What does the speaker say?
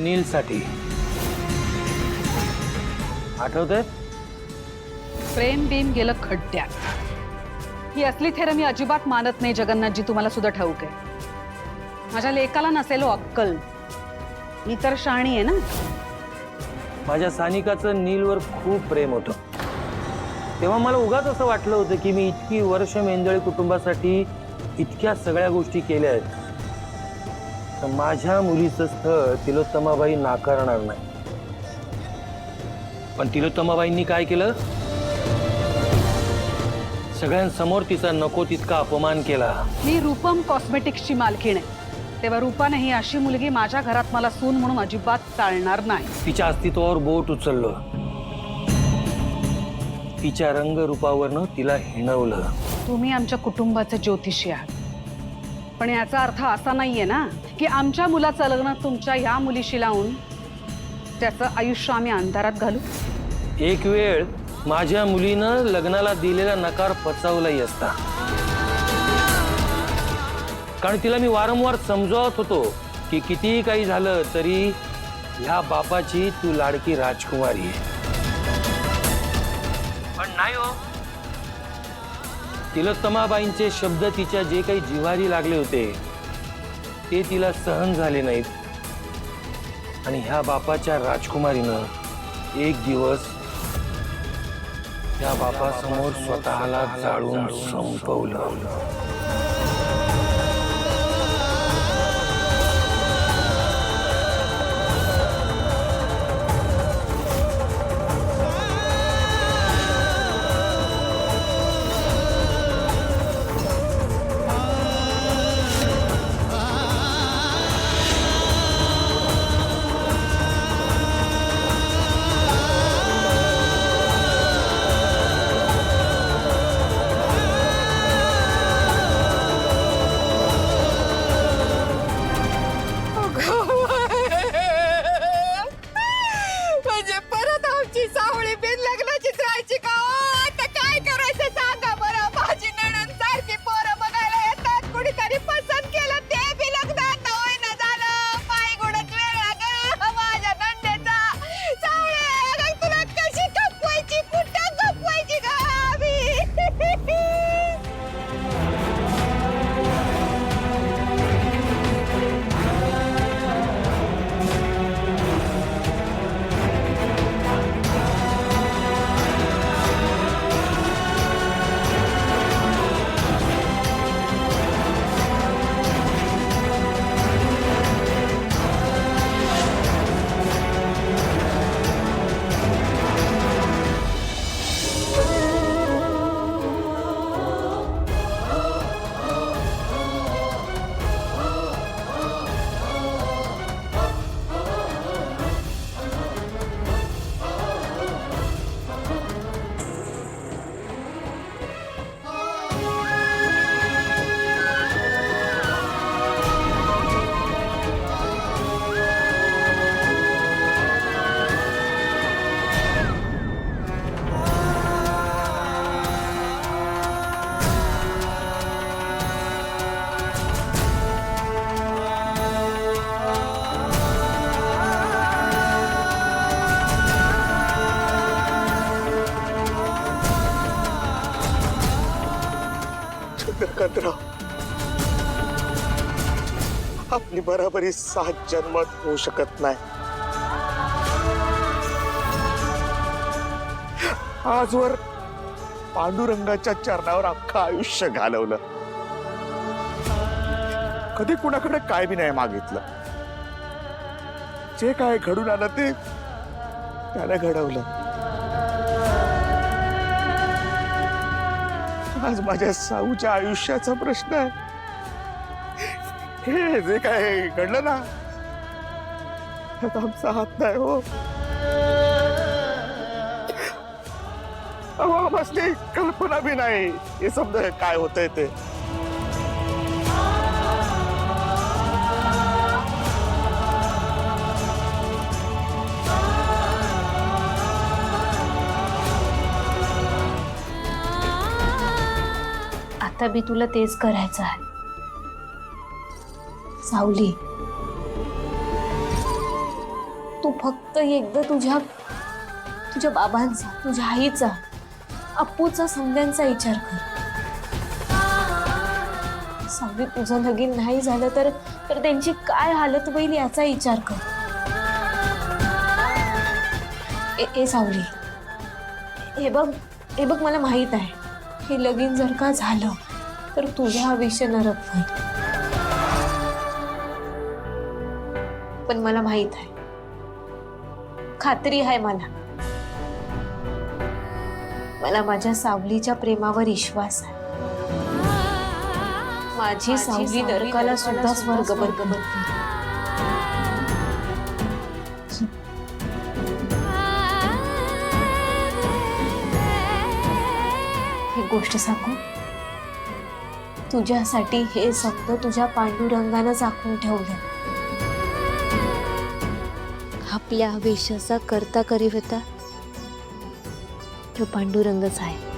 नीलसाठी आठवतंय? प्रेम बीम गेलं खड्ड्यात। ही असली थेर मी अजिबात मानत नाही जगन्नाथजी, तुम्हाला सुद्धा ठाऊक आहे। माझ्या लेकाला नसेल हो अक्कल, मी तर शहाणी आहे ना। माझ्या सानिकाचं नीलवर खूप प्रेम होतं। तेव्हा मला उगाच असं वाटलं होतं की मी इतकी वर्ष मेंदळे कुटुंबासाठी इतक्या सगळ्या गोष्टी केल्या आहेत, तर माझ्या मुलीचं स्थळ तिलोत्तमाबाई नाकारणार नाही। पण तिलोत्तमाबाईंनी काय केलं? सगळ्यांसमोर तिचा नको तितका अपमान केला। मी रूपम कॉस्मेटिक्सची मालकीण आहे, तेव्हा रूपाने ही अशी मुलगी माझ्या घरात मला सून म्हणून अजिबात चालणार नाही। तिच्या अस्तित्वावर बोट उचललं, तिच्या रंगरूपावरनं तिला हिणवलं। तुम्ही आमच्या कुटुंबाचे ज्योतिषी आहात, पण याचा अर्थ असा नाहीये ना की आमच्या मुलाचं लग्न तुमच्या ह्या मुलीशी लावून त्याचं आयुष्य आम्ही अंधारात घालू। एक वेळ माझ्या मुलीनं लग्नाला दिलेला नकार पचावलाही असता, कारण तिला मी वारंवार समजावत होतो की कितीही काही झालं तरी ह्या बापाची तू लाडकी राजकुमारी आहे। पण नाही हो, तिलोत्तमाबाईंचे शब्द तिच्या जे काही जिव्हारी लागले होते ते तिला सहन झाले नाहीत आणि ह्या बापाच्या राजकुमारीनं एक दिवस त्या बापासमोर स्वतःला जाळून संपवलं। म्हणजे परत आमची सावळी बिन लग्नाची राहायची का? आता काय करायचं सांगा बरं। माझी नणंद सारखी पोरं बघायला येतात, कुणीतरी पसंत केलं ते बी लग्नात होईना झालं। पाय गुडच वेगळा ग माझ्या नंदेचा। सावळे अगं तुला कशी खपवायची, कुठं खपवायची ग आम्ही? चंद्रकांतराव, आपली बराबरी 7 जन्मात होऊ शकत नाही। आजवर पांडुरंगाच्या चरणावर अख्खं आयुष्य घालवलं, कधी कुणाकडे काय बी नाही मागितलं। जे काय घडून आलं ते त्याने घडवलं। आज माझ्या साऊच्या आयुष्याचा प्रश्न आहे। हे जे काय घडलं ना, त्यात आमचा हात नाही हो। आम्हाला कल्पना बी नाही हे समजा काय होतंय ते। आता बी तुला तेच करायचं आहे सावली। तू फक्त एकदा तुझ्या बाबांचा, तुझ्या आईचा, अप्पूचा, समद्यांचा विचार कर. सावली, तुझं लगीन नाही झालं तर त्यांची काय हालत होईल याचा विचार कर. ए सावली, हे बघ मला माहित आहे, हे लगीन जर का झालं तर तुझ्या आयुष्य नरक होईल. पण मला माहित आहे, खात्री आहे मला माझ्या सावलीच्या प्रेमावर विश्वास आहे. माझी सावली नरकाला सुद्धा स्वर्ग बनवेल. एक गोष्ट सांगू, तुझ्यासाठी हे सगळं तुझ्या पांडुरंगानं झाकून ठेवलं. आपल्या आयुष्याचा करता करीवता तो पांडुरंगच आहे.